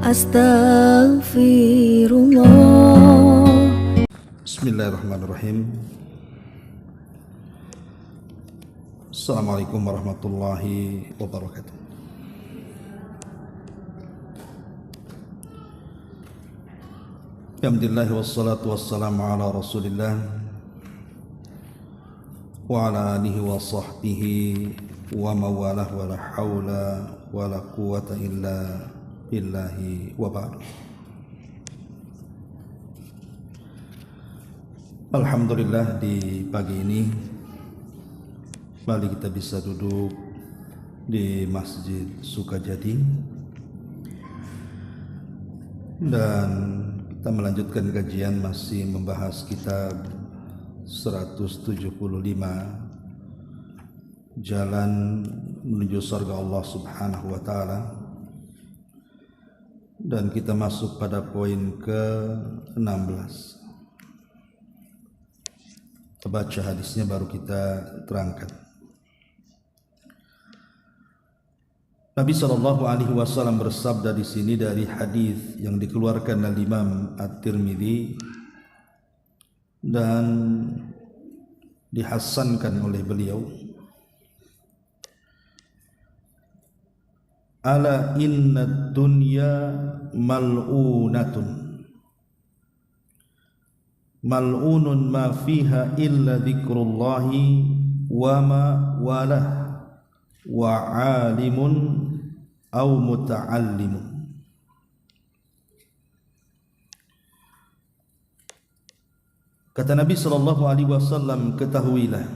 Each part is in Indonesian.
Astaghfirullah. Bismillahirrahmanirrahim. Assalamualaikum warahmatullahi wabarakatuh. Alhamdulillah wassalatu wassalamu ala rasulillah wa ala alihi wa sahbihi wa mawalah wa la hawla wa la quwata illa billahi wa ba'du. Alhamdulillah, di pagi ini kembali kita bisa duduk di Masjid Sukajadi dan kita melanjutkan kajian masih membahas kitab 175 Jalan Menuju Surga Allah Subhanahu wa Ta'ala, dan kita masuk pada poin ke-16. Kita baca hadisnya baru kita terangkan. Nabi SAW bersabda di sini dari hadis yang dikeluarkan oleh Imam At-Tirmidzi dan dihasankan oleh beliau. Ala inna dunya mal'unatun, mal'unun ma fiha illa dzikrullahi wa ma walah wa alimun aw muta'allimun. Kata Nabi SAW, ketahuilah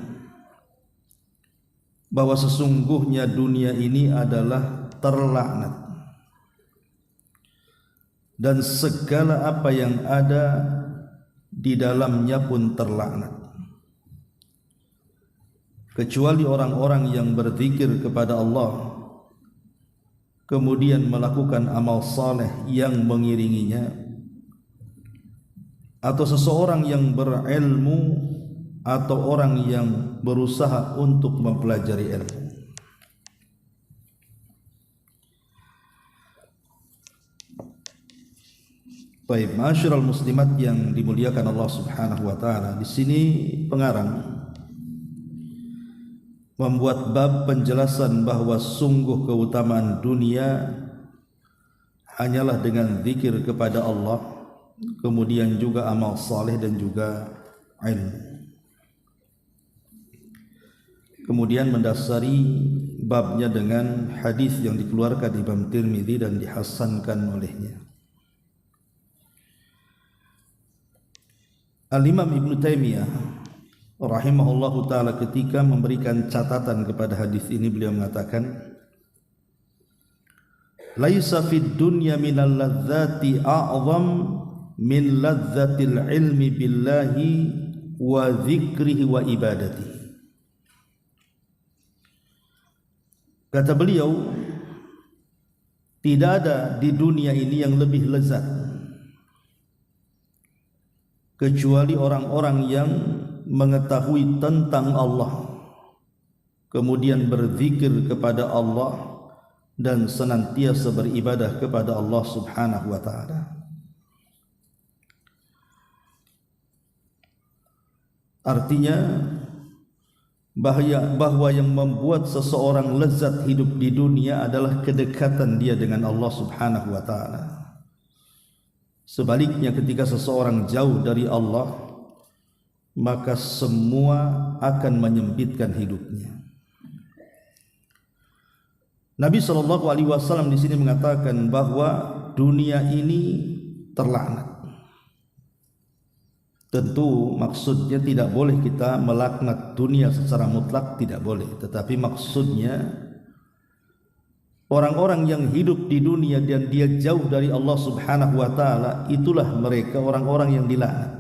bahwa sesungguhnya dunia ini adalah terlaknat, dan segala apa yang ada di dalamnya pun terlaknat, kecuali orang-orang yang berzikir kepada Allah kemudian melakukan amal saleh yang mengiringinya, atau seseorang yang berilmu, atau orang yang berusaha untuk mempelajari ilmu. Baik, ma'asyiral muslimat yang dimuliakan Allah Subhanahu wa Ta'ala, di sini pengarang membuat bab penjelasan bahwa sungguh keutamaan dunia hanyalah dengan zikir kepada Allah, kemudian juga amal saleh dan juga ilmu. Kemudian mendasari babnya dengan hadis yang dikeluarkan Imam Tirmidzi dan dihasankan olehnya. Al-Imam Ibn Taimiyah rahimahullahu ta'ala ketika memberikan catatan kepada hadis ini, beliau mengatakan, laisa fid dunya minal ladzati a'zam min ladzatil ilmi billahi wa dzikrihi wa ibadatihi. Kata beliau, tidak ada di dunia ini yang lebih lezat kecuali orang-orang yang mengetahui tentang Allah, kemudian berzikir kepada Allah dan senantiasa beribadah kepada Allah Subhanahu wa Ta'ala. Artinya bahwa yang membuat seseorang lezat hidup di dunia adalah kedekatan dia dengan Allah Subhanahu wa Ta'ala. Sebaliknya, ketika seseorang jauh dari Allah, maka semua akan menyempitkan hidupnya. Nabi SAW di sini mengatakan bahwa dunia ini terlaknat. Tentu maksudnya tidak boleh kita melaknat dunia secara mutlak, tidak boleh. Tetapi maksudnya orang-orang yang hidup di dunia dan dia jauh dari Allah Subhanahu wa Ta'ala, itulah mereka orang-orang yang dilaknat.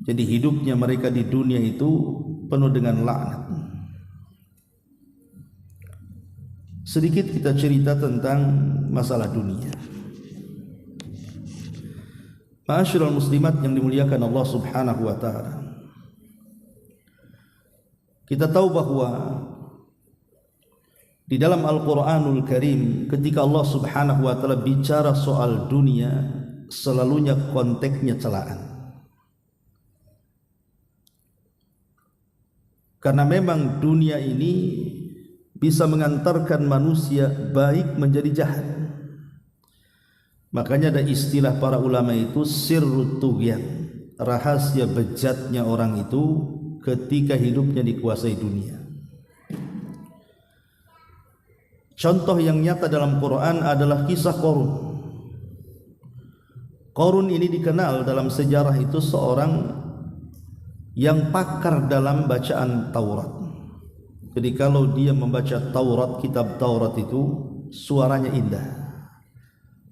Jadi hidupnya mereka di dunia itu penuh dengan laknat. Sedikit kita cerita tentang masalah dunia. Ma'asyiral muslimat yang dimuliakan Allah Subhanahu wa Ta'ala, kita tahu bahwa Di dalam Al-Quranul Karim, ketika Allah Subhanahu wa Ta'ala bicara soal dunia, selalunya konteksnya celaan. Karena memang dunia ini bisa mengantarkan manusia baik menjadi jahat. Makanya ada istilah para ulama itu sirrut tughyan, rahasia bejatnya orang itu ketika hidupnya dikuasai dunia. Contoh yang nyata dalam Quran adalah kisah Qarun. Qarun ini dikenal dalam sejarah itu seorang yang pakar dalam bacaan Taurat. Jadi kalau dia membaca Taurat, kitab Taurat itu suaranya indah.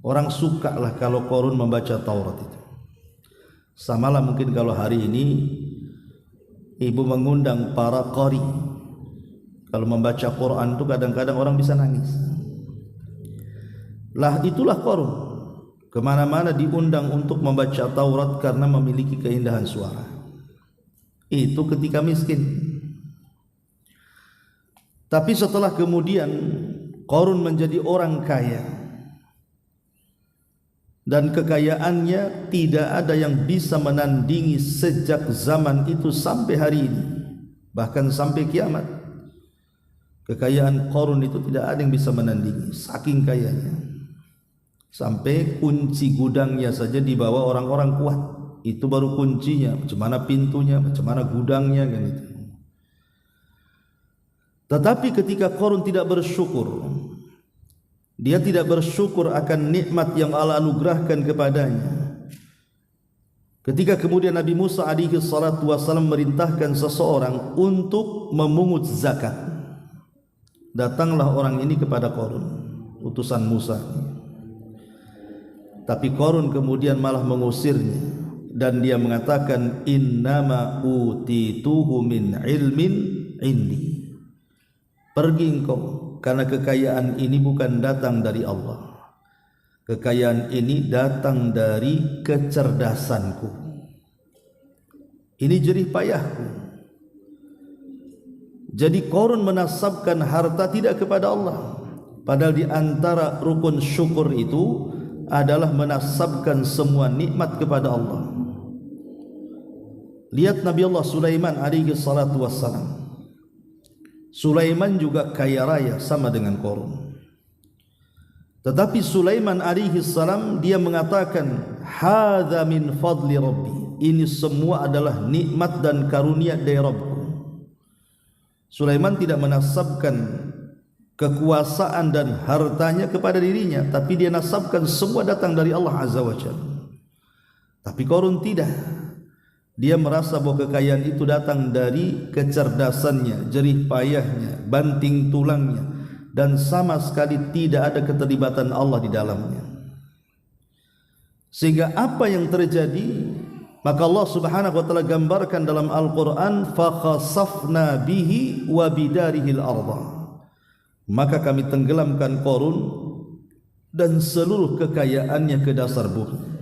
Orang suka lah kalau Qarun membaca Taurat itu. Samalah mungkin kalau hari ini ibu mengundang para qari. Kalau membaca Quran itu kadang-kadang orang bisa nangis. Lah itulah Qarun. Kemana-mana diundang untuk membaca Taurat karena memiliki keindahan suara. Itu ketika miskin. Tapi setelah kemudian Qarun menjadi orang kaya, dan kekayaannya tidak ada yang bisa menandingi sejak zaman itu sampai hari ini, bahkan sampai kiamat. Kekayaan Qarun itu tidak ada yang bisa menandingi, saking kayanya. Sampai kunci gudangnya saja dibawa orang-orang kuat. Itu baru kuncinya, macam mana pintunya, macam mana gudangnya kan itu. Tetapi ketika Qarun tidak bersyukur, dia tidak bersyukur akan nikmat yang Allah anugerahkan kepadanya. Ketika kemudian Nabi Musa alaihi salatu wasallam merintahkan seseorang untuk memungut zakat, datanglah orang ini kepada Qarun, utusan Musa. Tapi Qarun kemudian malah mengusirnya, dan dia mengatakan innama utituhu min ilmin indi. Pergi engkau, karena kekayaan ini bukan datang dari Allah. Kekayaan ini datang dari kecerdasanku. Ini jerih payahku. Jadi Qarun menasabkan harta tidak kepada Allah, padahal di antara rukun syukur itu adalah menasabkan semua nikmat kepada Allah. Lihat Nabi Allah Sulaiman alaihi salatu wassalam. Sulaiman juga kaya raya sama dengan Qarun. Tetapi Sulaiman alaihi salam dia mengatakan, hadza min fadli rabbi. Ini semua adalah nikmat dan karunia dari Rabbku. Sulaiman tidak menasabkan kekuasaan dan hartanya kepada dirinya, tapi dia nasabkan semua datang dari Allah Azza wa Jalla. Tapi Qarun tidak. Dia merasa bahwa kekayaan itu datang dari kecerdasannya, jerih payahnya, banting tulangnya, dan sama sekali tidak ada keterlibatan Allah di dalamnya. Sehingga apa yang terjadi? Maka Allah Subhanahu wa Ta'ala gambarkan dalam Al-Quran, fakhasafna bihi wa bidarihil arda. Maka kami tenggelamkan Qarun dan seluruh kekayaannya ke dasar bumi.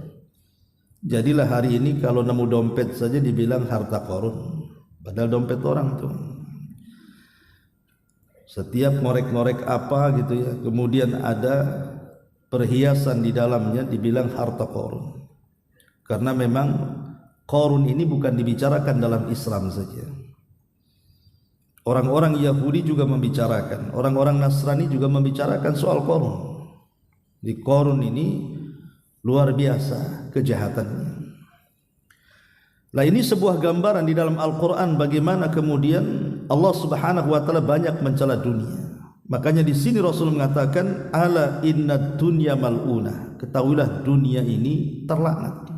Jadilah hari ini kalau nemu dompet saja dibilang harta Qarun, padahal dompet orang tuh. Setiap ngorek-ngorek apa gitu ya, kemudian ada perhiasan di dalamnya dibilang harta Qarun. Karena memang Qarun ini bukan dibicarakan dalam Islam saja. Orang-orang Yahudi juga membicarakan, orang-orang Nasrani juga membicarakan soal Qarun. Di Qarun ini luar biasa kejahatannya. Nah, ini sebuah gambaran di dalam Al-Quran bagaimana kemudian Allah Subhanahu wa Ta'ala banyak mencela dunia. Makanya di sini Rasul mengatakan, ala inna dunya mal'unah. Ketahuilah dunia ini terlaknat.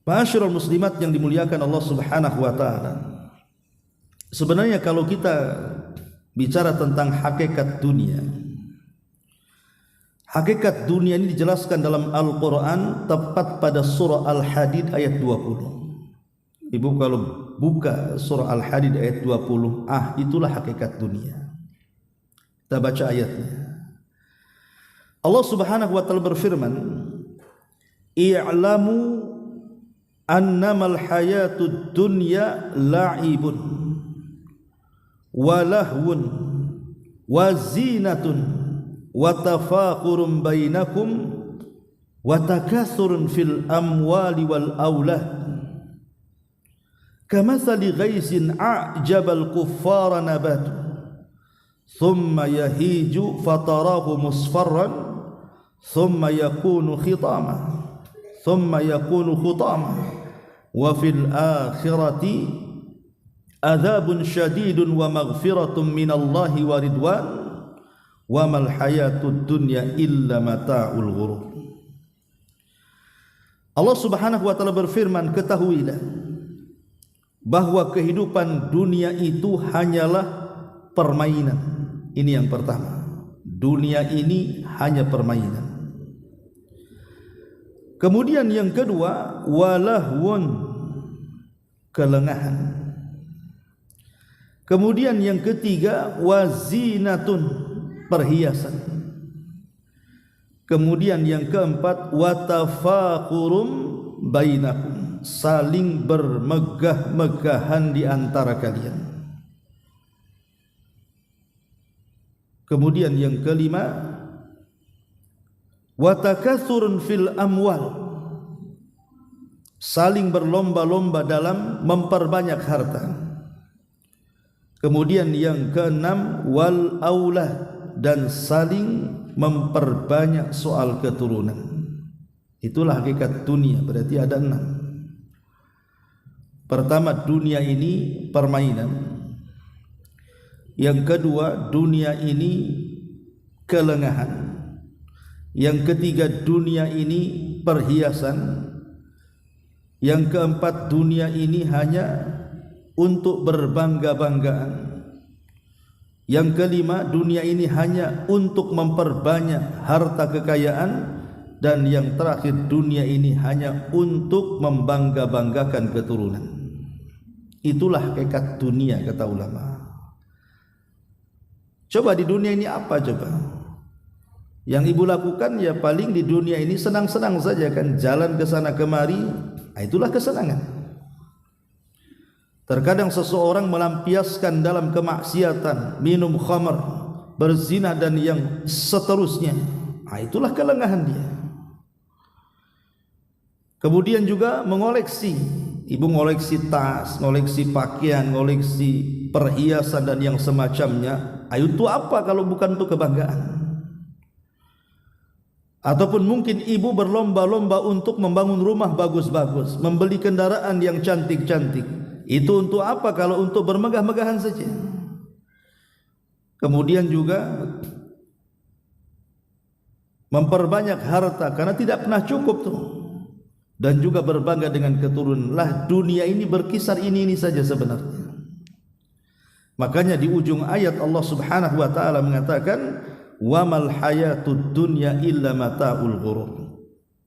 Ma'asyiral muslimat yang dimuliakan Allah Subhanahu wa Ta'ala. Sebenarnya kalau kita bicara tentang hakikat dunia, hakikat dunia ini dijelaskan dalam Al-Quran tepat pada surah Al-Hadid ayat 20. Ibu kalau buka surah Al-Hadid ayat 20, itulah hakikat dunia. Kita baca ayatnya. Allah Subhanahu wa Ta'ala berfirman, i'lamu annamal hayatud dunya la'ibun wa lahwun wa zinatun wa tafakhurun bainakum wa takathurun fil amwali wal aulad kamathali ghaisin a'jabal kuffara nabatu thumma yahiju fatarahu musfarran thumma yakunu khitama thumma yakunu khutama wa fil akhirati adzabun syadidun wa maghfiratun minallahi wa ridwan wa mal hayatud dunya illa mata'ul ghurur. Allah Subhanahu wa taala berfirman, ketahuilah bahwa kehidupan dunia itu hanyalah permainan. Ini yang pertama, dunia ini hanya permainan. Kemudian yang kedua, walahwun, kelengahan. Kemudian yang ketiga, wazinatun, perhiasan. Kemudian yang keempat, watafakurum bainakum, saling bermegah-megahan di antara kalian. Kemudian yang kelima, watakathurun fil amwal, saling berlomba-lomba dalam memperbanyak harta. Kemudian yang keenam, wal aulad, dan saling memperbanyak soal keturunan. Itulah hakikat dunia, berarti ada 6. Pertama, dunia ini permainan. Yang kedua, dunia ini kelengahan. Yang ketiga, dunia ini perhiasan. Yang keempat, dunia ini hanya untuk berbangga-banggaan. Yang kelima, dunia ini hanya untuk memperbanyak harta kekayaan. Dan yang terakhir, dunia ini hanya untuk membangga-banggakan keturunan. Itulah hakikat dunia, kata ulama. Coba di dunia ini apa coba? Yang ibu lakukan ya paling di dunia ini senang-senang saja kan, jalan ke sana kemari, itulah kesenangan. Terkadang seseorang melampiaskan dalam kemaksiatan, minum khamar, berzina dan yang seterusnya, itulah kelengahan dia. Kemudian juga mengoleksi, ibu ngoleksi tas, ngoleksi pakaian, ngoleksi perhiasan dan yang semacamnya. Itu apa kalau bukan untuk kebanggaan? Ataupun mungkin ibu berlomba-lomba untuk membangun rumah bagus-bagus, membeli kendaraan yang cantik-cantik. Itu untuk apa kalau untuk bermegah-megahan saja? Kemudian juga memperbanyak harta karena tidak pernah cukup tuh. Dan juga berbangga dengan keturunan. Lah dunia ini berkisar ini saja sebenarnya. Makanya di ujung ayat Allah Subhanahu wa taala mengatakan, wa mal hayatud dunya illa mata'ul ghurur.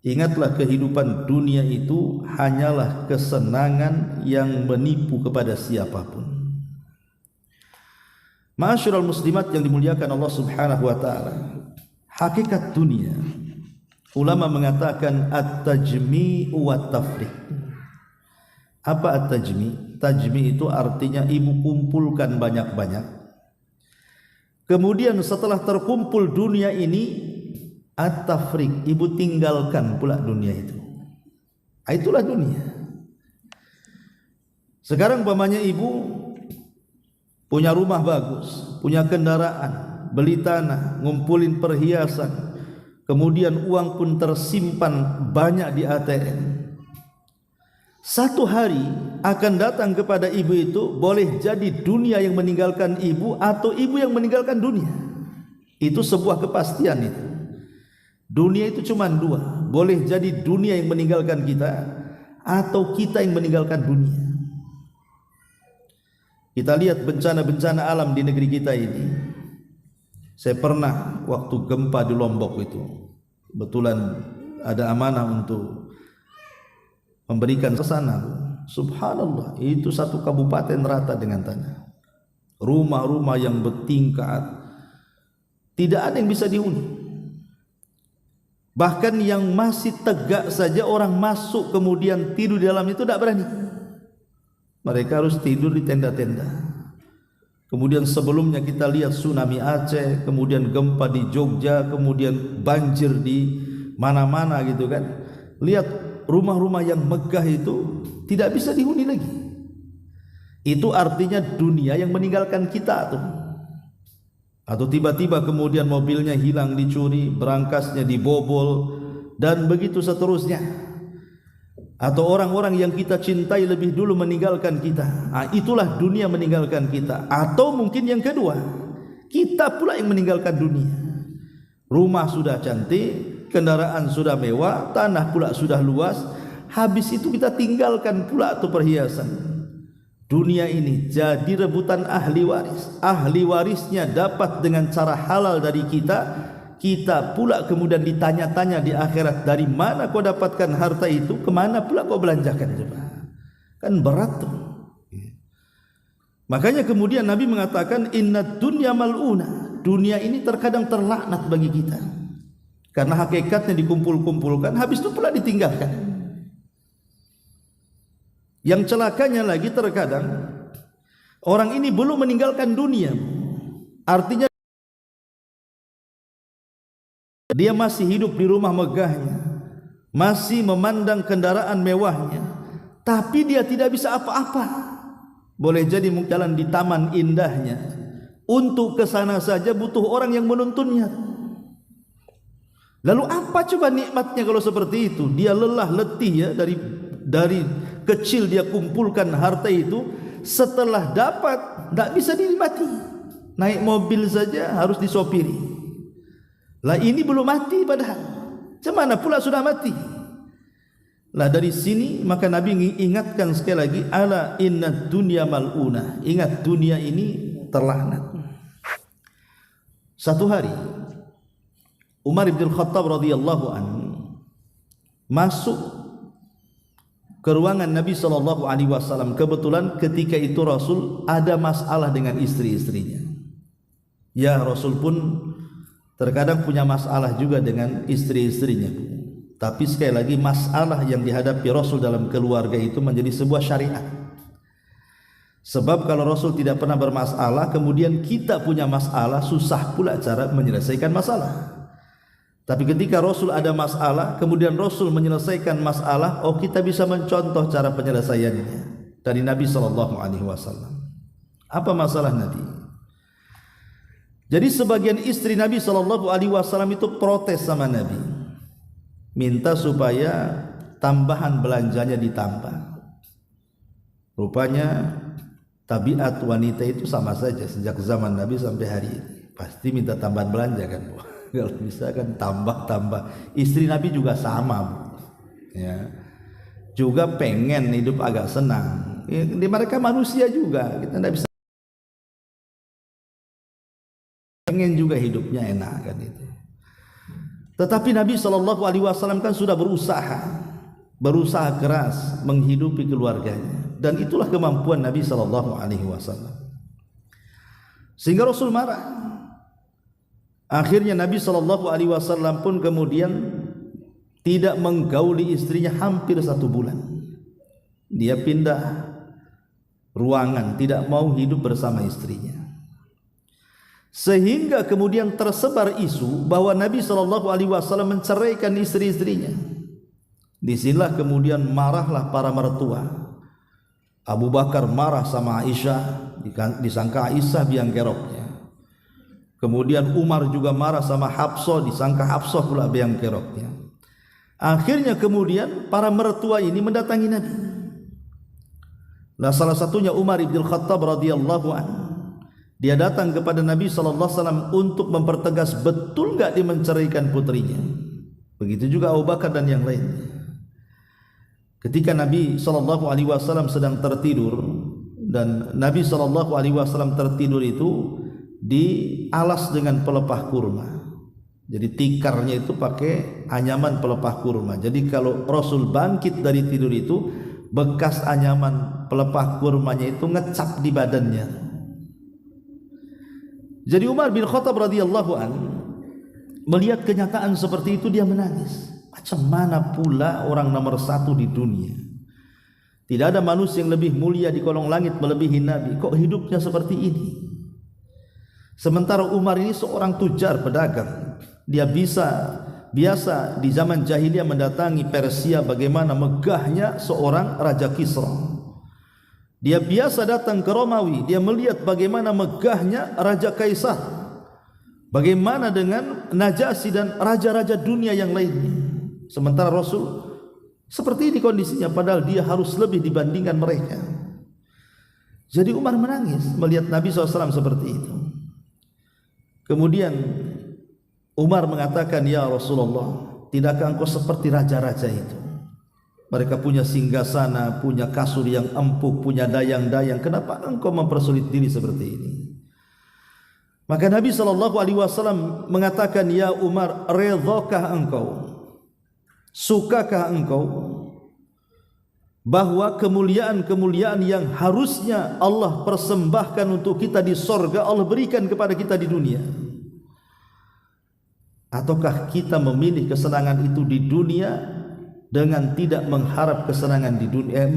Ingatlah kehidupan dunia itu hanyalah kesenangan yang menipu kepada siapapun. Ma'asyiral muslimat yang dimuliakan Allah Subhanahu wa taala, hakikat dunia, ulama mengatakan at-tajmi' wa tafriq. Apa at-tajmi'? Tajmi' itu artinya ibu kumpulkan banyak-banyak. Kemudian setelah terkumpul dunia ini, at-tafriq, ibu tinggalkan pula dunia itu. Itulah dunia. Sekarang umpamanya ibu punya rumah bagus, punya kendaraan, beli tanah, ngumpulin perhiasan, kemudian uang pun tersimpan banyak di ATM. Satu hari akan datang kepada ibu itu, boleh jadi dunia yang meninggalkan ibu atau ibu yang meninggalkan dunia. Itu sebuah kepastian itu. Dunia itu cuma 2, boleh jadi dunia yang meninggalkan kita atau kita yang meninggalkan dunia. Kita lihat bencana-bencana alam di negeri kita ini. Saya pernah waktu gempa di Lombok itu, kebetulan ada amanah untuk memberikan ke sana. Subhanallah, itu satu kabupaten rata dengan tanah. Rumah-rumah yang bertingkat, tidak ada yang bisa dihuni. Bahkan yang masih tegak saja orang masuk kemudian tidur di dalam itu tidak berani. Mereka harus tidur di tenda-tenda. Kemudian sebelumnya kita lihat tsunami Aceh, kemudian gempa di Jogja, kemudian banjir di mana-mana gitu kan. Lihat rumah-rumah yang megah itu tidak bisa dihuni lagi. Itu artinya dunia yang meninggalkan kita tuh. Atau tiba-tiba kemudian mobilnya hilang, dicuri, berangkasnya dibobol, dan begitu seterusnya. Atau orang-orang yang kita cintai lebih dulu meninggalkan kita. Itulah dunia meninggalkan kita. Atau mungkin yang kedua, kita pula yang meninggalkan dunia. Rumah sudah cantik, kendaraan sudah mewah, tanah pula sudah luas. Habis itu kita tinggalkan pula tuh perhiasan. Dunia ini jadi rebutan ahli waris. Ahli warisnya dapat dengan cara halal dari kita. Kita pula kemudian ditanya-tanya di akhirat, dari mana kau dapatkan harta itu, kemana pula kau belanjakan, coba. Kan berat tuh. Makanya kemudian Nabi mengatakan inna dunya mal'una, dunia ini terkadang terlaknat bagi kita, karena hakikatnya dikumpul-kumpulkan, habis itu pula ditinggalkan. Yang celakanya lagi terkadang orang ini belum meninggalkan dunia, artinya dia masih hidup di rumah megahnya, masih memandang kendaraan mewahnya, tapi dia tidak bisa apa-apa. Boleh jadi jalan di taman indahnya, untuk ke sana saja butuh orang yang menuntunnya. Lalu apa coba nikmatnya kalau seperti itu? Dia lelah letih ya, dari kecil dia kumpulkan harta itu, setelah dapat tidak bisa dinikmati. Naik mobil saja harus disopiri. Lah ini belum mati padahal. Cemana pula sudah mati. Lah dari sini maka Nabi ingatkan sekali lagi, ala inna dunya mal'una. Ingat dunia ini terlaknat. Satu hari Umar bin Khattab radhiyallahu anhu masuk ke ruangan Nabi sallallahu alaihi wasallam. Kebetulan ketika itu Rasul ada masalah dengan istri-istrinya. Ya, Rasul pun terkadang punya masalah juga dengan istri-istrinya. Tapi sekali lagi masalah yang dihadapi Rasul dalam keluarga itu menjadi sebuah syariat. Sebab kalau Rasul tidak pernah bermasalah, kemudian kita punya masalah, susah pula cara menyelesaikan masalah. Tapi ketika Rasul ada masalah, kemudian Rasul menyelesaikan masalah, kita bisa mencontoh cara penyelesaiannya dari Nabi SAW. Apa masalah Nabi? Jadi sebagian istri Nabi SAW itu protes sama Nabi, minta supaya tambahan belanjanya ditambah. Rupanya tabiat wanita itu sama saja sejak zaman Nabi sampai hari ini, pasti minta tambahan belanja kan, Bu. Kalau bisa kan tambah. Istri Nabi juga sama, Bu. Ya, juga pengen hidup agak senang. Ya, mereka manusia juga, kita tidak bisa. Pengen juga hidupnya enak kan itu. Tetapi Nabi SAW kan sudah berusaha keras menghidupi keluarganya, dan itulah kemampuan Nabi SAW. Sehingga Rasul marah. Akhirnya Nabi SAW pun kemudian tidak menggauli istrinya hampir 1 bulan. Dia pindah ruangan, tidak mau hidup bersama istrinya. Sehingga kemudian tersebar isu bahwa Nabi SAW menceraikan istri-istrinya. Disinilah kemudian marahlah para mertua. Abu Bakar marah sama Aisyah, disangka Aisyah biang keroknya. Kemudian Umar juga marah sama Hafsah, disangka Hafsah pula biang keroknya. Akhirnya kemudian para mertua ini mendatangi Nabi. Nah, salah satunya Umar bin Khattab radhiyallahu anhu. Dia datang kepada Nabi SAW untuk mempertegas betul gak dia menceraikan putrinya. Begitu juga Abu Bakar dan yang lainnya. Ketika Nabi SAW sedang tertidur, dan Nabi SAW tertidur itu dialas dengan pelepah kurma. Jadi tikarnya itu pakai anyaman pelepah kurma. Jadi kalau Rasul bangkit dari tidur itu, bekas anyaman pelepah kurmanya itu ngecap di badannya. Jadi Umar bin Khattab radhiyallahu anhu melihat kenyataan seperti itu, dia menangis. Macam mana pula orang nomor 1 di dunia, tidak ada manusia yang lebih mulia di kolong langit melebihi Nabi, kok hidupnya seperti ini? Sementara Umar ini seorang tujar pedagang. Dia biasa di zaman jahiliyah mendatangi Persia, bagaimana megahnya seorang Raja Kisra. Dia biasa datang ke Romawi, dia melihat bagaimana megahnya Raja Kaisar. Bagaimana dengan Najasyi dan raja-raja dunia yang lainnya. Sementara Rasul seperti ini kondisinya, padahal dia harus lebih dibandingkan mereka. Jadi Umar menangis melihat Nabi SAW seperti itu. Kemudian Umar mengatakan, ya Rasulullah, tidakkah engkau seperti raja-raja itu? Mereka punya singgasana, punya kasur yang empuk, punya dayang-dayang. Kenapa engkau mempersulit diri seperti ini? Maka Nabi SAW mengatakan, ya Umar, redhakah engkau, sukakah engkau bahwa kemuliaan-kemuliaan yang harusnya Allah persembahkan untuk kita di sorga, Allah berikan kepada kita di dunia? Ataukah kita memilih kesenangan itu di dunia dengan tidak mengharap kesenangan di dunia?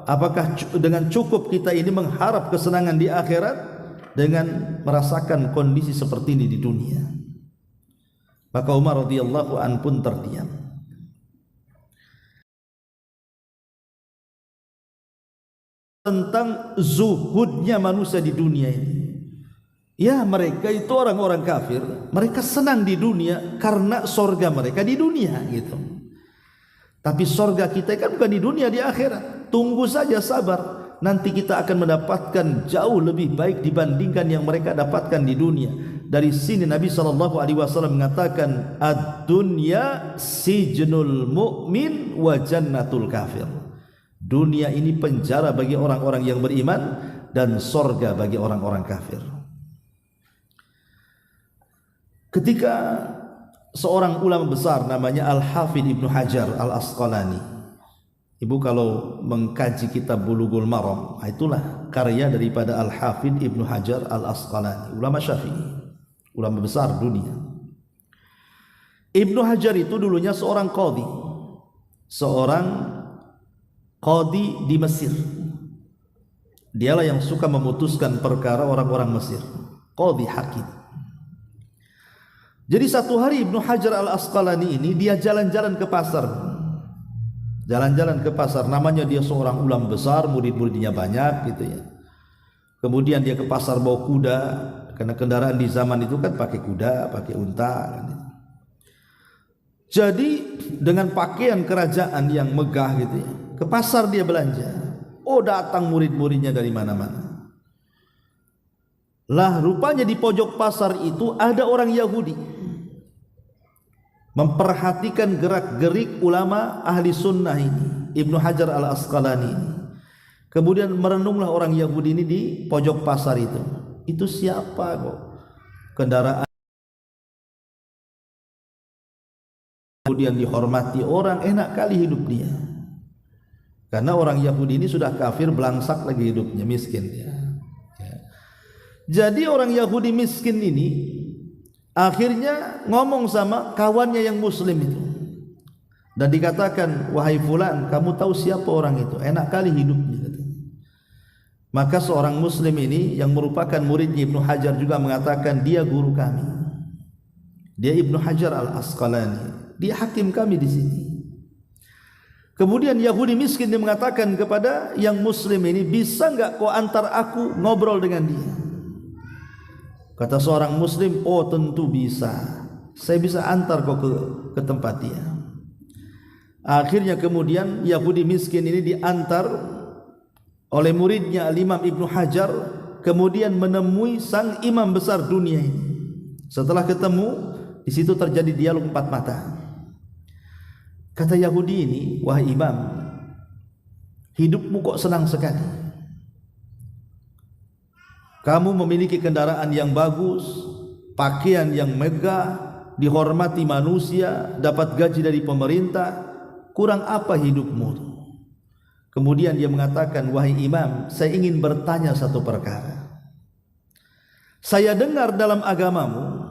Apakah dengan cukup kita ini mengharap kesenangan di akhirat dengan merasakan kondisi seperti ini di dunia? Maka Umar radhiyallahu an pun terdiam. Tentang zuhudnya manusia di dunia ini. Ya, mereka itu orang-orang kafir, mereka senang di dunia karena sorga mereka di dunia gitu. Tapi sorga kita kan bukan di dunia, di akhirat. Tunggu saja, sabar, nanti kita akan mendapatkan jauh lebih baik dibandingkan yang mereka dapatkan di dunia. Dari sini Nabi SAW mengatakan, ad-dunya sijnul mu'min wa jannatul kafir. Dunia ini penjara bagi orang-orang yang beriman dan sorga bagi orang-orang kafir. Ketika seorang ulama besar namanya Al-Hafidh Ibnu Hajar Al-Asqalani, ibu kalau mengkaji kitab Bulughul Maram, itulah karya daripada Al-Hafidh Ibnu Hajar Al-Asqalani, ulama Syafi'i, ulama besar dunia. Ibnu Hajar itu dulunya seorang qadhi, qadhi di Mesir. Dialah yang suka memutuskan perkara orang-orang Mesir, qadhi hakim. Jadi satu hari Ibnu Hajar Al-Asqalani ini dia jalan-jalan ke pasar. Jalan-jalan ke pasar, namanya dia seorang ulama besar, murid-muridnya banyak gitu ya. Kemudian dia ke pasar bawa kuda, karena kendaraan di zaman itu kan pakai kuda, pakai unta kan. Jadi dengan pakaian kerajaan yang megah gitu ya, ke pasar dia belanja. Oh, datang murid-muridnya dari mana-mana. Lah rupanya di pojok pasar itu ada orang Yahudi memperhatikan gerak-gerik ulama ahli sunnah ini, Ibnu Hajar Al-Asqalani ini. Kemudian merenunglah orang Yahudi ini di pojok pasar itu. Itu siapa kok? Kendaraan kemudian dihormati orang, enak kali hidup dia. Karena orang Yahudi ini sudah kafir, belangsak lagi hidupnya, miskin dia. Jadi orang Yahudi miskin ini akhirnya ngomong sama kawannya yang muslim itu, dan dikatakan, wahai fulan, kamu tahu siapa orang itu? Enak kali hidupnya. Maka seorang muslim ini yang merupakan muridnya Ibnu Hajar juga mengatakan, dia guru kami, dia Ibnu Hajar Al-Asqalani, dia hakim kami di sini. Kemudian Yahudi miskin dia mengatakan kepada yang muslim ini, bisa enggak kau antar aku ngobrol dengan dia? Kata seorang muslim, oh tentu bisa, saya bisa antar kau ke tempat dia. Akhirnya kemudian Yahudi miskin ini diantar oleh muridnya Al-Imam Ibnu Hajar, kemudian menemui sang imam besar dunia ini. Setelah ketemu, di situ terjadi dialog empat mata. Kata Yahudi ini, wahai imam, hidupmu kok senang sekali. Kamu memiliki kendaraan yang bagus, pakaian yang megah, dihormati manusia, dapat gaji dari pemerintah, kurang apa hidupmu? Kemudian dia mengatakan, wahai imam, saya ingin bertanya satu perkara. Saya dengar dalam agamamu,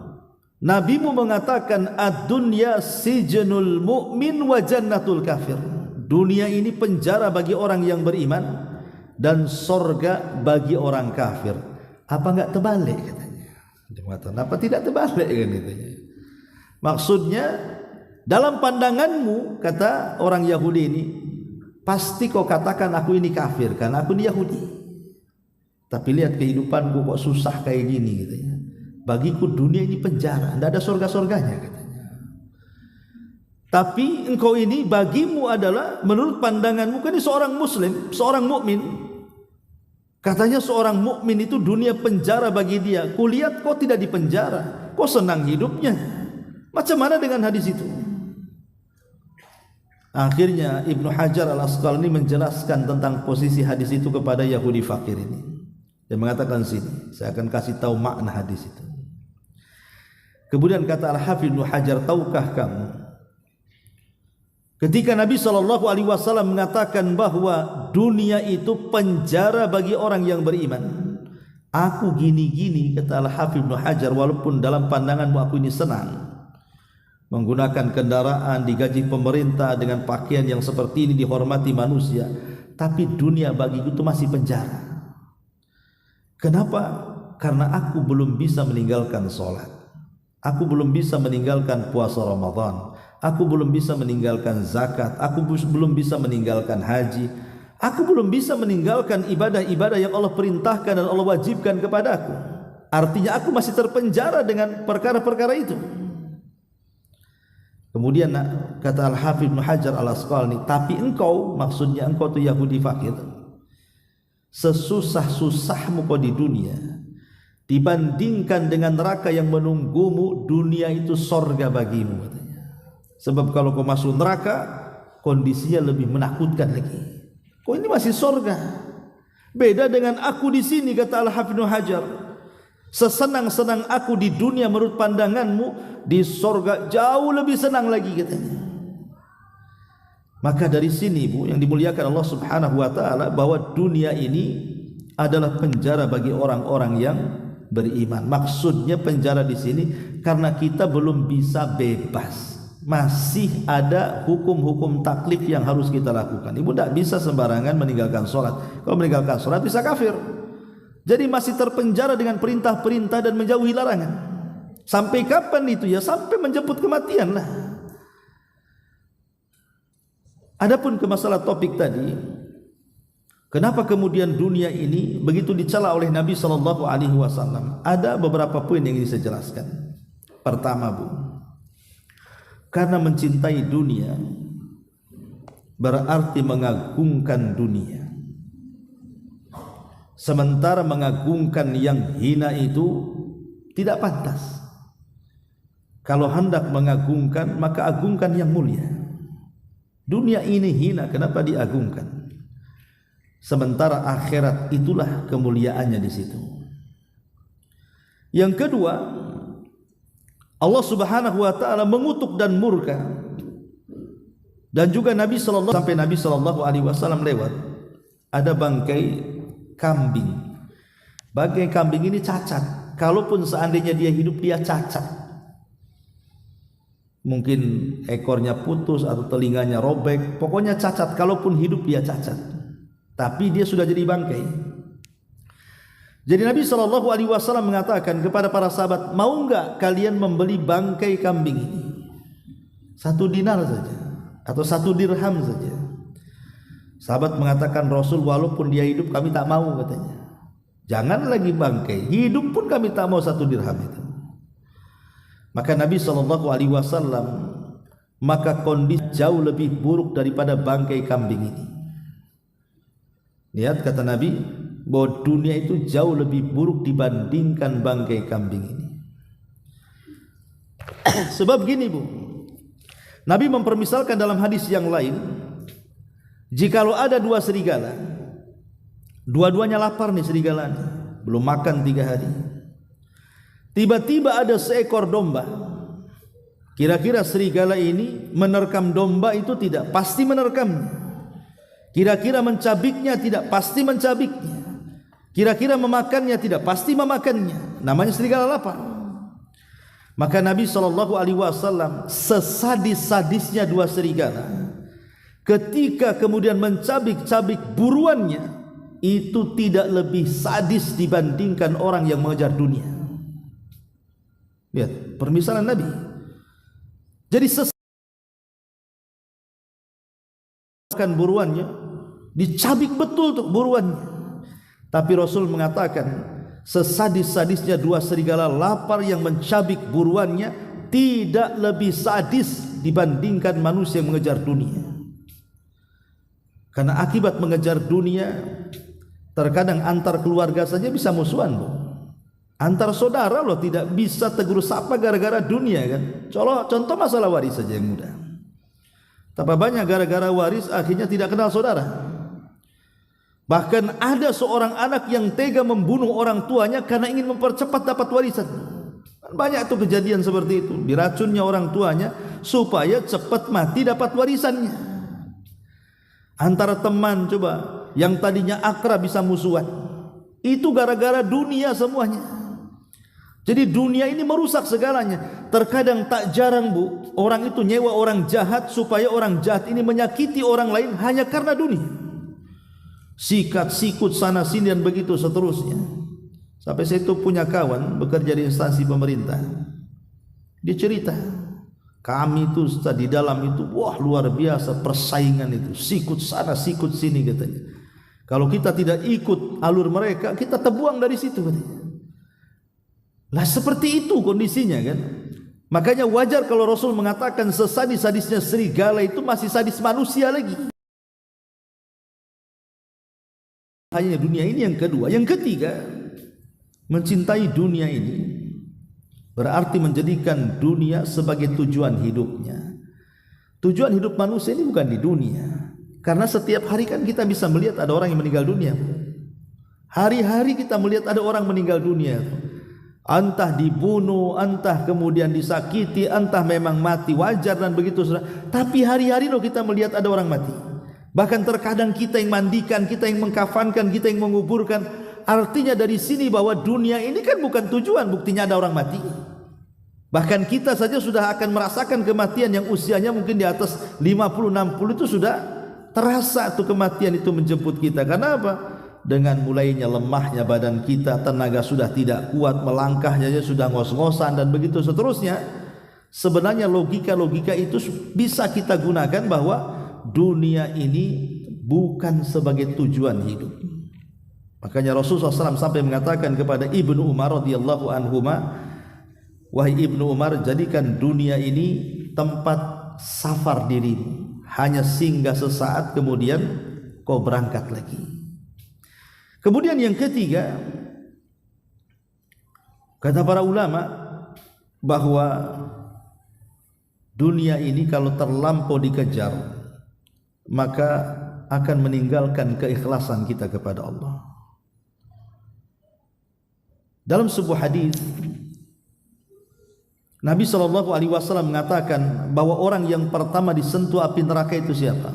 nabimu mengatakan, ad-dunya sijnul mu'min wa jannatul kafir. Dunia ini penjara bagi orang yang beriman dan sorga bagi orang kafir. Apa enggak terbalik katanya? Dia mengatakan, apa tidak terbalik kan itu? Maksudnya dalam pandanganmu, kata orang Yahudi ini, pasti kau katakan aku ini kafir karena aku ini Yahudi. Tapi lihat kehidupanku kok susah kayak gini katanya. Bagiku dunia ini penjara, tidak ada surga-surganya katanya. Tapi engkau ini bagimu adalah menurut pandanganmu kan ini seorang muslim, seorang mukmin. Katanya seorang mukmin itu dunia penjara bagi dia. Kulihat kau tidak di penjara, kau senang hidupnya. Macam mana dengan hadis itu? Akhirnya Ibnu Hajar Al-Asqalani menjelaskan tentang posisi hadis itu kepada Yahudi fakir ini. Dia mengatakan sini, saya akan kasih tahu makna hadis itu. Kemudian kata Al-Hafidz Ibnu Hajar, tahukah kamu ketika Nabi SAW mengatakan bahwa dunia itu penjara bagi orang yang beriman, aku gini-gini, kata Al-Hafidz Ibnu Hajar, walaupun dalam pandanganmu aku ini senang menggunakan kendaraan, digaji pemerintah, dengan pakaian yang seperti ini, dihormati manusia, tapi dunia bagiku itu masih penjara. Kenapa? Karena aku belum bisa meninggalkan sholat, aku belum bisa meninggalkan puasa Ramadan, aku belum bisa meninggalkan zakat, aku belum bisa meninggalkan haji, aku belum bisa meninggalkan ibadah-ibadah yang Allah perintahkan dan Allah wajibkan kepadaku. Artinya aku masih terpenjara dengan perkara-perkara itu. Kemudian kata Al-Hafidz Ibnu Hajar Al-Asqalani, tapi engkau, maksudnya engkau tu Yahudi fakir, sesusah-susahmu kau di dunia dibandingkan dengan neraka yang menunggumu, dunia itu sorga bagimu katanya. Sebab kalau kau masuk neraka, kondisinya lebih menakutkan lagi. Kau ini masih sorga. Beda dengan aku di sini, kata Al-Hafidz Ibnu Hajar. Sesenang-senang aku di dunia menurut pandanganmu, di sorga jauh lebih senang lagi katanya. Maka dari sini Bu yang dimuliakan Allah Subhanahu wa taala, bahwa dunia ini adalah penjara bagi orang-orang yang beriman. Maksudnya penjara di sini karena kita belum bisa bebas. Masih ada hukum-hukum taklif yang harus kita lakukan. Ibu tidak bisa sembarangan meninggalkan sholat. Kalau meninggalkan sholat bisa kafir. Jadi masih terpenjara dengan perintah-perintah dan menjauhi larangan. Sampai kapan itu? Ya sampai menjemput kematian lah. Adapun ke masalah topik tadi, kenapa kemudian dunia ini begitu dicela oleh Nabi SAW? Ada beberapa poin yang ingin saya jelaskan. Pertama Bu, karena mencintai dunia berarti mengagungkan dunia. Sementara mengagungkan yang hina itu tidak pantas. Kalau hendak mengagungkan, maka agungkan yang mulia. Dunia ini hina, kenapa diagungkan? Sementara akhirat itulah kemuliaannya di situ. Yang kedua, Allah Subhanahu wa taala mengutuk dan murka. Dan juga Nabi sallallahu sampai Nabi sallallahu alaihi wasallam lewat, ada bangkai kambing. Bangkai kambing ini cacat. Kalaupun seandainya dia hidup, dia cacat. Mungkin ekornya putus atau telinganya robek, pokoknya cacat. Kalaupun hidup dia cacat. Tapi dia sudah jadi bangkai. Jadi Nabi SAW mengatakan kepada para sahabat, mau enggak kalian membeli bangkai kambing ini? 1 dinar saja atau 1 dirham saja. Sahabat mengatakan, Rasul walaupun dia hidup kami tak mau katanya. Jangan lagi bangkai, hidup pun kami tak mau 1 dirham itu. Maka Nabi SAW, maka kondisi jauh lebih buruk daripada bangkai kambing ini. Lihat kata Nabi, bahwa dunia itu jauh lebih buruk dibandingkan bangkai kambing ini. Sebab gini Bu, Nabi mempermisalkan dalam hadis yang lain, jikalau ada 2 serigala, dua-duanya lapar nih serigalanya, belum makan 3 hari. Tiba-tiba ada seekor domba. Kira-kira serigala ini menerkam domba itu tidak? Pasti menerkamnya. Kira-kira mencabiknya tidak? Pasti mencabiknya. Kira-kira memakannya tidak? Pasti memakannya. Namanya serigala lapar. Maka Nabi SAW, sesadis-sadisnya 2 serigala, ketika kemudian mencabik-cabik buruannya, itu tidak lebih sadis dibandingkan orang yang mengejar dunia. permisalan Nabi. Jadi buruannya dicabik betul tuh buruannya. Tapi Rasul mengatakan sesadis-sadisnya dua serigala lapar yang mencabik buruannya tidak lebih sadis dibandingkan manusia yang mengejar dunia. Karena akibat mengejar dunia, terkadang antar keluarga saja bisa musuhan, Bu. Antar saudara loh tidak bisa tegur sapa gara-gara dunia kan. Contoh masalah waris saja yang mudah. Tapi banyak gara-gara waris akhirnya tidak kenal saudara. Bahkan ada seorang anak yang tega membunuh orang tuanya karena ingin mempercepat dapat warisan. Banyak tuh kejadian seperti itu. Diracunnya orang tuanya supaya cepat mati dapat warisannya. Antara teman coba yang tadinya akrab bisa musuhan. Itu gara-gara dunia semuanya. Jadi dunia ini merusak segalanya. Terkadang tak jarang, Bu, orang itu nyewa orang jahat supaya orang jahat ini menyakiti orang lain hanya karena dunia. Sikat sikut sana sini dan begitu seterusnya. Sampai saya itu punya kawan bekerja di instansi pemerintah. Dia cerita, kami itu di dalam itu wah luar biasa persaingan itu, sikut sana sikut sini katanya. Kalau kita tidak ikut alur mereka, kita terbuang dari situ katanya. Lah seperti itu kondisinya kan. Makanya wajar kalau Rasul mengatakan sesadis-sadisnya serigala itu masih sadis manusia lagi. Hanya dunia ini yang kedua. Yang ketiga, mencintai dunia ini berarti menjadikan dunia sebagai tujuan hidupnya. Tujuan hidup manusia ini bukan di dunia. Karena setiap hari kan kita bisa melihat ada orang yang meninggal dunia. Hari-hari kita melihat ada orang meninggal dunia. Entah dibunuh, entah kemudian disakiti, entah memang mati wajar dan begitu. Tapi hari-hari loh kita melihat ada orang mati. Bahkan terkadang kita yang mandikan, kita yang mengkafankan, kita yang menguburkan. Artinya dari sini bahwa dunia ini kan bukan tujuan, buktinya ada orang mati. Bahkan kita saja sudah akan merasakan kematian yang usianya mungkin di atas 50-60 itu sudah terasa tuh kematian itu menjemput kita. Karena apa? Dengan mulainya lemahnya badan kita, tenaga sudah tidak kuat, melangkahnya sudah ngos-ngosan dan begitu seterusnya. Sebenarnya logika-logika itu bisa kita gunakan bahwa dunia ini bukan sebagai tujuan hidup. Makanya Rasulullah SAW sampai mengatakan kepada Ibnu Umar radhiyallahu anhuma, wahai Ibnu Umar, jadikan dunia ini tempat safar dirimu, hanya singgah sesaat kemudian kau berangkat lagi. Kemudian yang ketiga, kata para ulama bahwa dunia ini kalau terlampau dikejar maka akan meninggalkan keikhlasan kita kepada Allah. Dalam sebuah hadis Nabi SAW mengatakan bahwa orang yang pertama disentuh api neraka itu siapa?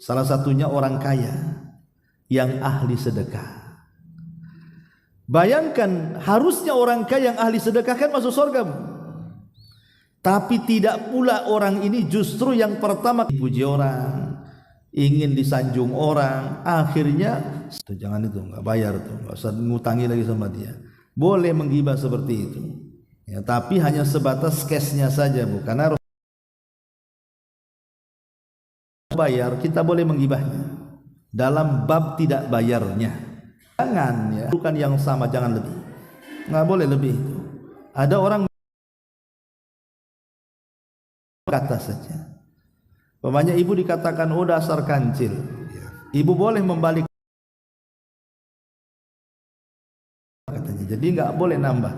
Salah satunya orang kaya yang ahli sedekah. Bayangkan harusnya orang kaya yang ahli sedekah kan masuk surga. Tapi tidak pula orang ini justru yang pertama dipuji orang, ingin disanjung orang, akhirnya jangan itu, nggak bayar tuh, nggak usah ngutangi lagi sama dia. Boleh menggibah seperti itu, ya, tapi hanya sebatas cashnya saja, Bu. Karena bayar kita boleh menggibahnya. Dalam bab tidak bayarnya, jangan ya, bukan yang sama, jangan lebih, nggak boleh lebih. Ada orang kata saja, umpamanya ibu dikatakan oh dasar kancil, ibu boleh membalik katanya, jadi nggak boleh nambah.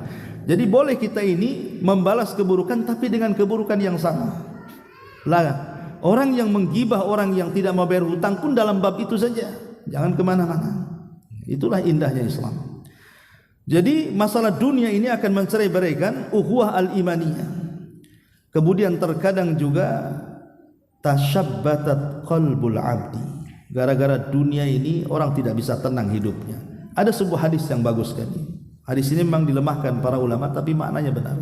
Jadi boleh kita ini membalas keburukan tapi dengan keburukan yang sama. Lah orang yang menggibah orang yang tidak mau bayar hutang pun dalam bab itu saja, jangan kemana-mana. Itulah indahnya Islam. Jadi masalah dunia ini akan mencerai-beraikan ukhuwah al-imaniyah. Kemudian terkadang juga tasyabbatat qalbul abdi. Gara-gara dunia ini orang tidak bisa tenang hidupnya. Ada sebuah hadis yang bagus sekali. Hadis ini memang dilemahkan para ulama tapi maknanya benar.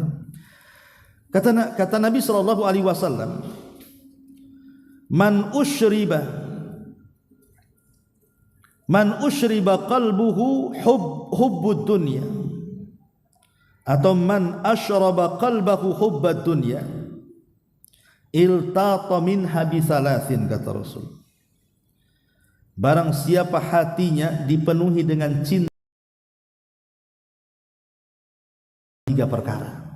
Kata Nabi SAW, Man ushriba qalbuhu hubbud dunya atau man asyraba qalbahu hubbad dunya iltata minha bisalasin, kata Rasul. Barang siapa hatinya dipenuhi dengan cinta, tiga perkara.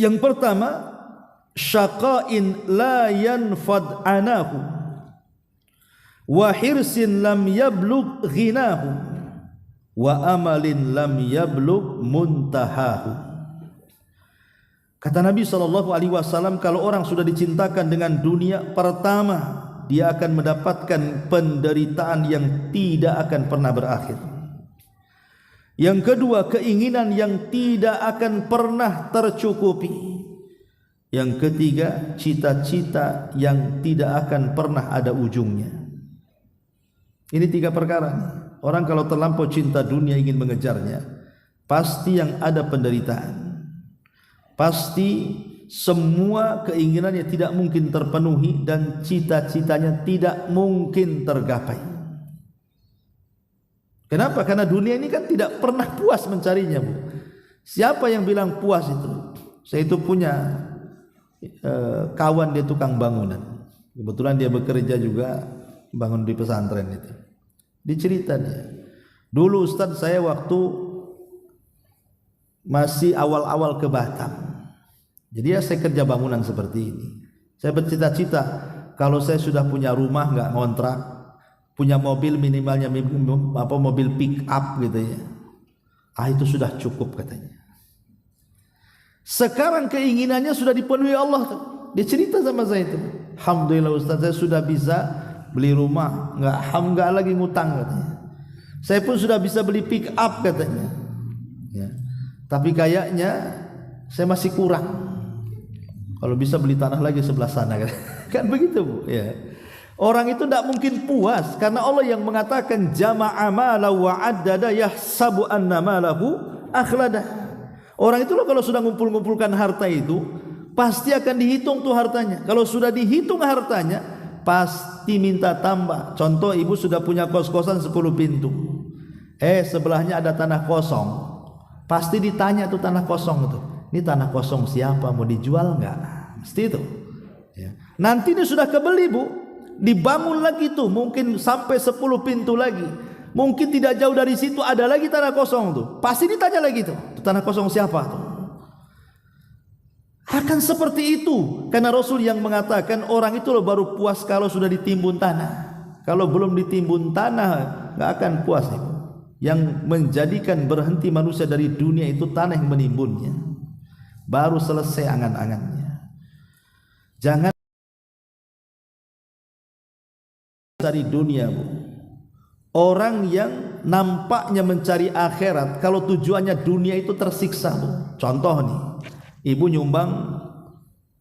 Yang pertama, syaqain la yanfad anahu wa hirsin lam yablugh ghinahu wa amalin lam yablugh muntahahu. Kata Nabi SAW, kalau orang sudah dicintakan dengan dunia, pertama dia akan mendapatkan penderitaan yang tidak akan pernah berakhir. Yang kedua, keinginan yang tidak akan pernah tercukupi. Yang ketiga, cita-cita yang tidak akan pernah ada ujungnya. Ini tiga perkara. Orang kalau terlampau cinta dunia ingin mengejarnya, pasti yang ada penderitaan. Pasti semua keinginannya tidak mungkin terpenuhi dan cita-citanya tidak mungkin tergapai. Kenapa? Karena dunia ini kan tidak pernah puas mencarinya, Bu. Siapa yang bilang puas itu? Saya itu punya kawan, dia tukang bangunan. Kebetulan dia bekerja juga bangun di pesantren itu. Dicerita dia. Dulu Ustaz, saya waktu masih awal-awal ke Batam. Jadi ya saya kerja bangunan seperti ini. Saya bercita-cita kalau saya sudah punya rumah, nggak ngontrak, punya mobil minimalnya mobil pick up gitu ya. Itu sudah cukup katanya. Sekarang keinginannya sudah dipenuhi Allah. Dia cerita sama saya itu. Alhamdulillah Ustaz, saya sudah bisa beli rumah, nggak lagi ngutang katanya. Saya pun sudah bisa beli pick up katanya. Ya. Tapi kayaknya saya masih kurang. Kalau bisa beli tanah lagi sebelah sana kan begitu, Bu, ya. Orang itu tidak mungkin puas karena Allah yang mengatakan jama'a malahu wa addada yahsabu anna malahu akhlada. Orang itu loh, kalau sudah ngumpul-ngumpulkan harta itu pasti akan dihitung tuh hartanya. Kalau sudah dihitung hartanya pasti minta tambah. Contoh, ibu sudah punya kos-kosan 10 pintu. Sebelahnya ada tanah kosong. Pasti ditanya tuh tanah kosong itu. Ini tanah kosong siapa, mau dijual enggak? Mesti itu. Ya. Nanti ini sudah kebeli, Bu. Dibangun lagi tuh, mungkin sampai 10 pintu lagi. Mungkin tidak jauh dari situ ada lagi tanah kosong tuh. Pasti ditanya lagi tuh, tanah kosong siapa tuh? Akan seperti itu. Karena Rasul yang mengatakan orang itu loh baru puas kalau sudah ditimbun tanah. Kalau belum ditimbun tanah enggak akan puas nih. Yang menjadikan berhenti manusia dari dunia itu tanah yang menimbunnya. Baru selesai angan-angannya. Jangan cari dunia, Bu. Orang yang nampaknya mencari akhirat, kalau tujuannya dunia itu tersiksa, Bu. Contoh nih, ibu nyumbang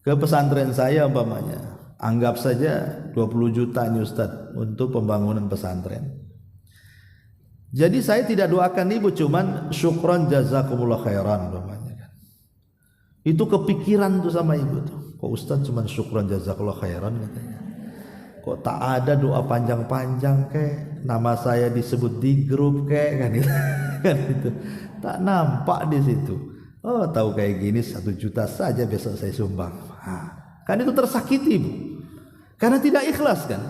ke pesantren saya umpamanya, anggap saja 20 juta nih Ustaz untuk pembangunan pesantren. Jadi saya tidak doakan ibu, cuman syukron jazakumullah khairan umpamanya. Itu kepikiran tuh sama ibu tuh. Kok Ustaz cuma syukran jazakallah khairan katanya. Kok tak ada doa panjang-panjang kayak nama saya disebut di grup kayak kan itu. Kan itu. Tak nampak di situ. Oh, tahu kayak gini 1 juta saja besok saya sumbang. Kan itu tersakiti, Bu. Karena tidak ikhlas kan.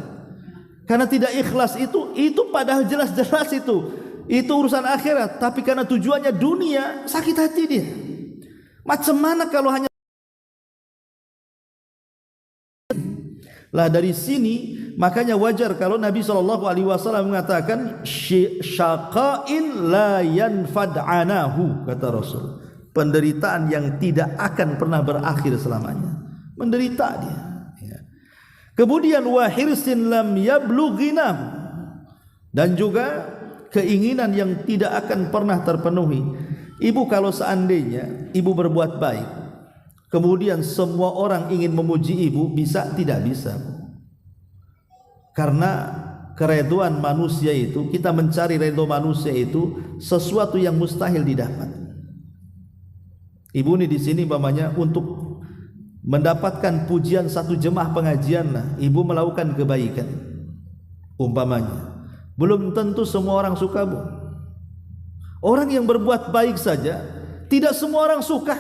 Karena tidak ikhlas itu padahal jelas-jelas itu urusan akhirat, tapi karena tujuannya dunia, sakit hati dia. Macam mana kalau hanya lah dari sini, makanya wajar kalau Nabi SAW mengatakan syaqain la yanfad anahu, kata Rasul, penderitaan yang tidak akan pernah berakhir selamanya. Menderita dia. Ya. Kemudian wa hirsin lam yablughina, dan juga keinginan yang tidak akan pernah terpenuhi. Ibu kalau seandainya ibu berbuat baik, kemudian semua orang ingin memuji ibu, bisa? Tidak bisa. Karena keredoan manusia itu, kita mencari redho manusia itu sesuatu yang mustahil didapat. Ibu ini di sini umpamanya untuk mendapatkan pujian 1 jemaah pengajian, ibu melakukan kebaikan umpamanya. Belum tentu semua orang suka, Bu. Orang yang berbuat baik saja tidak semua orang suka.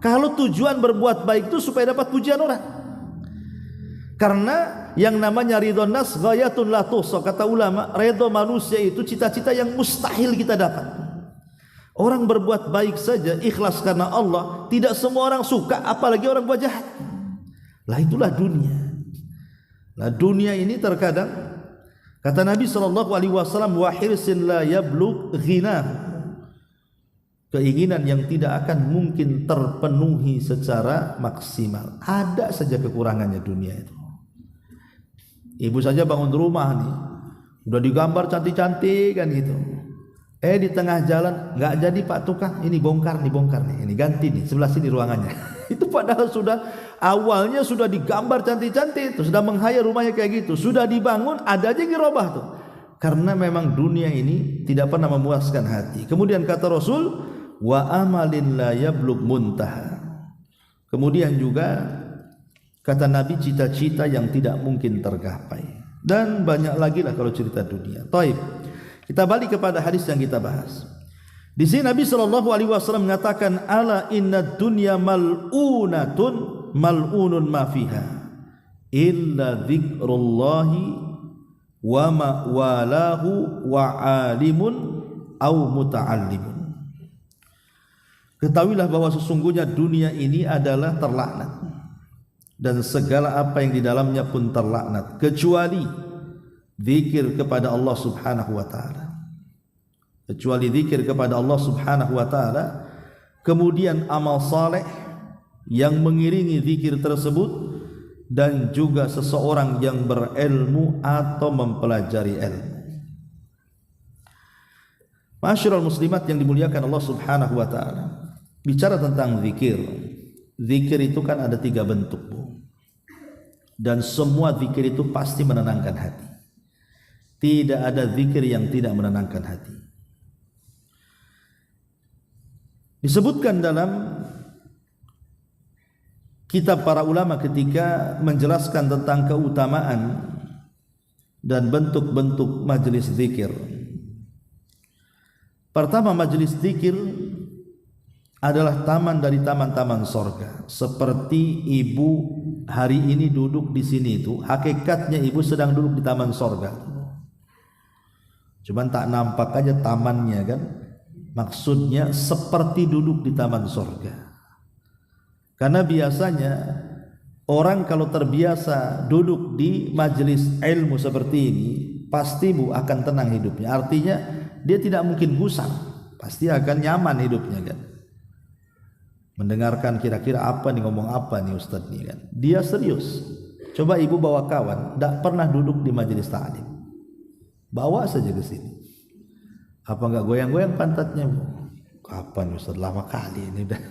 Kalau tujuan berbuat baik itu supaya dapat pujian orang. Karena yang namanya ridho nas ghayatun la tuhsa, kata ulama, ridho manusia itu cita-cita yang mustahil kita dapat. Orang berbuat baik saja ikhlas karena Allah, tidak semua orang suka, apalagi orang buat jahat. Lah itulah dunia. Lah dunia ini terkadang kata Nabi SAW, wa hirsin la yablugh ghinahu, keinginan yang tidak akan mungkin terpenuhi secara maksimal. Ada saja kekurangannya dunia itu. Ibu saja bangun rumah nih, udah digambar cantik-cantik kan gitu. Di tengah jalan nggak jadi pak tukang, ini bongkar nih, ini ganti nih, sebelah sini ruangannya. Itu padahal sudah awalnya sudah digambar cantik-cantik, sudah menghayal rumahnya kayak gitu, sudah dibangun, ada aja yang dirobah tuh. Karena memang dunia ini tidak pernah memuaskan hati. Kemudian kata Rasul, wa amalin la yablugh muntaha. Kemudian juga kata Nabi, cita-cita yang tidak mungkin tergapai. Dan banyak lagi lah kalau cerita dunia. Taib. Kita balik kepada hadis yang kita bahas. Di sini Nabi SAW mengatakan, ala inna dunya mal'unatun mal'unun ma fiha illa dzikrullahi wa ma'walahu wa alimun au muta'allimun. Ketahuilah bahwa sesungguhnya dunia ini adalah terlaknat, dan segala apa yang di dalamnya pun terlaknat, kecuali zikir kepada Allah Subhanahu wa taala. Kecuali zikir kepada Allah Subhanahu wa taala, kemudian amal saleh yang mengiringi zikir tersebut, dan juga seseorang yang berilmu atau mempelajari ilmu. Ma'asyiral muslimat yang dimuliakan Allah Subhanahu wa taala, bicara tentang zikir. Zikir itu kan ada 3 bentuk, Bu. Dan semua zikir itu pasti menenangkan hati. Tidak ada zikir yang tidak menenangkan hati. Disebutkan dalam kitab para ulama ketika menjelaskan tentang keutamaan dan bentuk-bentuk majelis zikir. Pertama, majelis zikir adalah taman dari taman-taman sorga. Seperti ibu hari ini duduk di sini itu, hakikatnya ibu sedang duduk di taman sorga. Cuman tak nampak aja tamannya kan. Maksudnya seperti duduk di taman sorga. Karena biasanya orang kalau terbiasa duduk di majelis ilmu seperti ini, pasti Bu akan tenang hidupnya. Artinya dia tidak mungkin gusar, pasti akan nyaman hidupnya kan. Mendengarkan kira-kira apa nih, ngomong apa nih Ustadz nih kan. Dia serius. Coba ibu bawa kawan, tidak pernah duduk di majelis ta'lim, bawa saja ke sini. Apa enggak goyang-goyang pantatnya, Bu? Kapan Ustaz? Lama kali ini udah.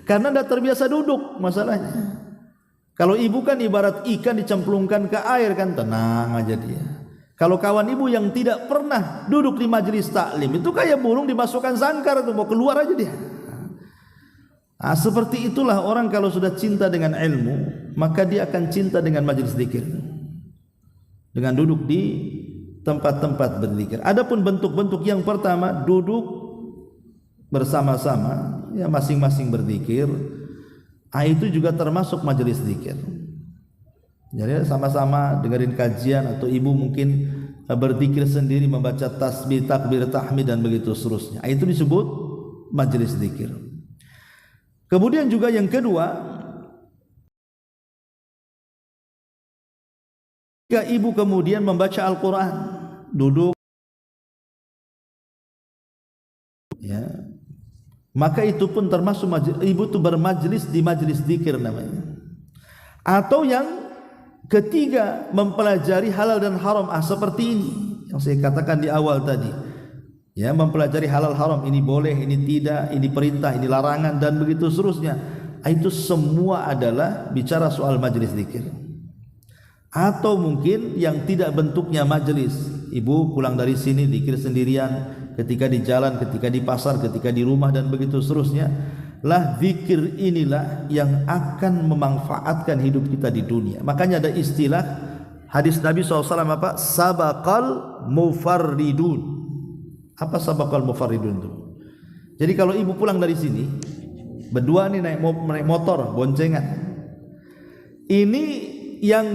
Karena tidak terbiasa duduk masalahnya. Kalau ibu kan ibarat ikan dicemplungkan ke air kan, tenang aja dia. Kalau kawan ibu yang tidak pernah duduk di majelis taklim, itu kayak burung dimasukkan sangkar, itu mau keluar aja dia. Nah, seperti itulah orang kalau sudah cinta dengan ilmu, maka dia akan cinta dengan majelis zikir, dengan duduk di tempat-tempat berzikir. Adapun bentuk-bentuk yang pertama, duduk bersama-sama, ya masing-masing berzikir, itu juga termasuk majelis zikir. Jadi sama-sama dengerin kajian, atau ibu mungkin berzikir sendiri, membaca tasbih, takbir, tahmid dan begitu seterusnya. Itu disebut majelis zikir. Kemudian juga yang kedua, jika ibu kemudian membaca Al-Quran, duduk, ya, maka itu pun termasuk ibu itu bermajlis di majlis zikir namanya. Atau yang ketiga, mempelajari halal dan haram, seperti ini yang saya katakan di awal tadi, ya, mempelajari halal haram, ini boleh, ini tidak, ini perintah, ini larangan dan begitu seterusnya. Itu semua adalah bicara soal majlis zikir. Atau mungkin yang tidak bentuknya majelis, ibu pulang dari sini zikir sendirian, ketika di jalan, ketika di pasar, ketika di rumah dan begitu seterusnya. Lah zikir inilah yang akan memanfaatkan hidup kita di dunia. Makanya ada istilah hadis Nabi SAW apa? Sabaqal mufarridun. Apa sabaqal mufarridun itu? Jadi kalau ibu pulang dari sini berdua nih naik motor boncengan, ini yang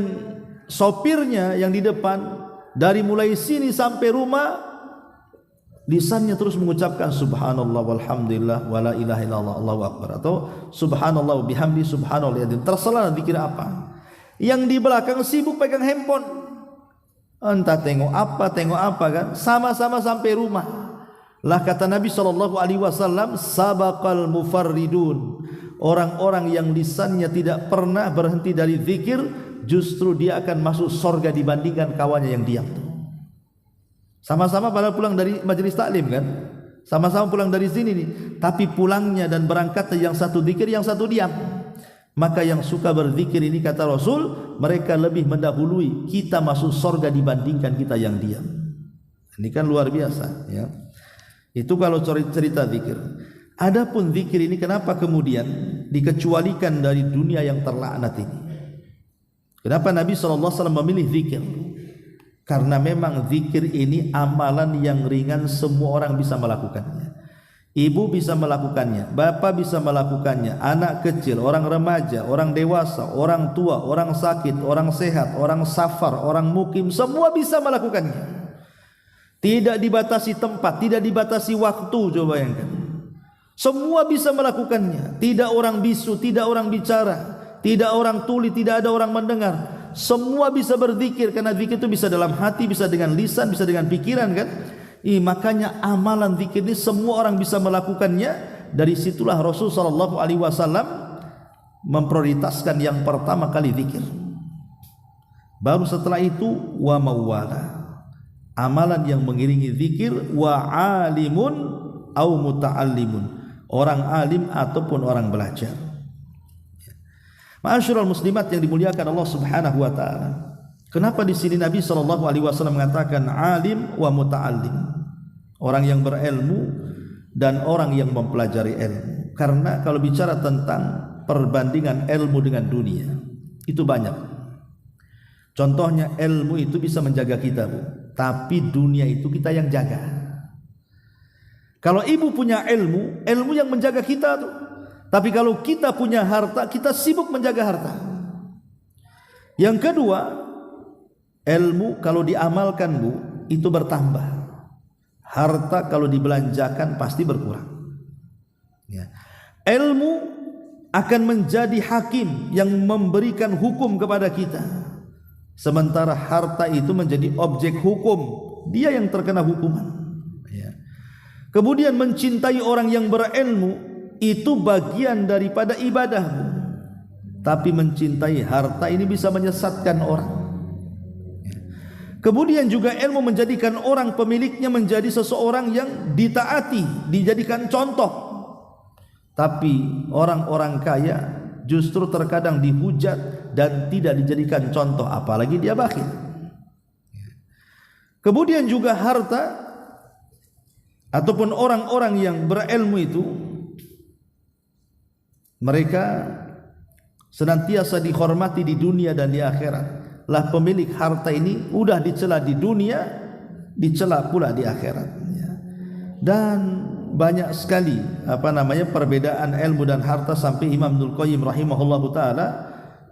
sopirnya yang di depan dari mulai sini sampai rumah lisannya terus mengucapkan subhanallah walhamdulillah wala ilaha illallah Allahu akbar, atau subhanallah bihamdi subhanallah, terserah zikir apa. Yang di belakang sibuk pegang handphone, entah tengok apa kan, sama-sama sampai rumah. Lah kata Nabi SAW, sabaqal mufarridun, orang-orang yang lisannya tidak pernah berhenti dari zikir, justru dia akan masuk surga dibandingkan kawannya yang diam. Sama-sama pada pulang dari majelis taklim kan, sama-sama pulang dari sini nih, tapi pulangnya dan berangkatnya yang satu zikir, yang satu diam. Maka yang suka berzikir ini kata Rasul, mereka lebih mendahului kita masuk surga dibandingkan kita yang diam. Ini kan luar biasa ya. Itu kalau cerita zikir. Adapun zikir ini kenapa kemudian dikecualikan dari dunia yang terlaknat ini? Kenapa Nabi SAW memilih zikir? Karena memang zikir ini amalan yang ringan, semua orang bisa melakukannya. Ibu bisa melakukannya, bapak bisa melakukannya, anak kecil, orang remaja, orang dewasa, orang tua, orang sakit, orang sehat, orang safar, orang mukim, semua bisa melakukannya. Tidak dibatasi tempat, tidak dibatasi waktu, coba bayangkan. Semua bisa melakukannya. Tidak orang bisu, tidak orang bicara, tidak orang tuli, tidak ada orang mendengar. Semua bisa berzikir, karena zikir itu bisa dalam hati, bisa dengan lisan, bisa dengan pikiran kan. Makanya amalan zikir ini semua orang bisa melakukannya. Dari situlah Rasul SAW memprioritaskan yang pertama kali zikir. Baru setelah itu wa mawala, amalan yang mengiringi zikir, wa alimun au muta'allimun, orang alim ataupun orang belajar. Ma'asyiral muslimat yang dimuliakan Allah Subhanahu wa taala. Kenapa di sini Nabi SAW mengatakan alim wa muta'allim, orang yang berilmu dan orang yang mempelajari ilmu? Karena kalau bicara tentang perbandingan ilmu dengan dunia itu banyak. Contohnya ilmu itu bisa menjaga kita, Bu, tapi dunia itu kita yang jaga. Kalau ibu punya ilmu, ilmu yang menjaga kita tuh. Tapi kalau kita punya harta, kita sibuk menjaga harta. Yang kedua, ilmu kalau diamalkan, Bu, itu bertambah. Harta kalau dibelanjakan pasti berkurang. Ya. Ilmu akan menjadi hakim yang memberikan hukum kepada kita. Sementara harta itu menjadi objek hukum, dia yang terkena hukuman. Ya. Kemudian mencintai orang yang berilmu itu bagian daripada ibadah. Tapi mencintai harta ini bisa menyesatkan orang. Ya. Kemudian juga ilmu menjadikan orang pemiliknya menjadi seseorang yang ditaati, dijadikan contoh. Tapi orang-orang kaya justru terkadang dihujat dan tidak dijadikan contoh, apalagi dia bakhil. Kemudian juga harta ataupun orang-orang yang berilmu itu, mereka senantiasa dihormati di dunia dan di akhirat. Lah pemilik harta ini udah dicela di dunia, dicela pula di akhirat. Dan banyak sekali perbedaan ilmu dan harta, sampai Imam Ibnul Qayyim rahimahullahu taala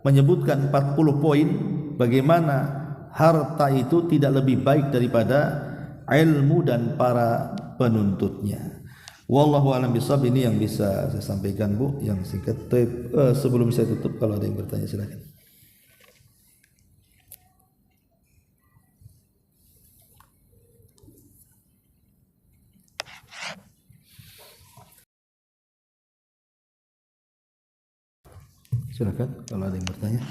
menyebutkan 40 poin bagaimana harta itu tidak lebih baik daripada ilmu dan para penuntutnya. Wallahu a'lam bishawab. Ini yang bisa saya sampaikan, Bu, yang singkat. Sebelum saya tutup, kalau ada yang bertanya silakan. Silakan kalau ada yang bertanya.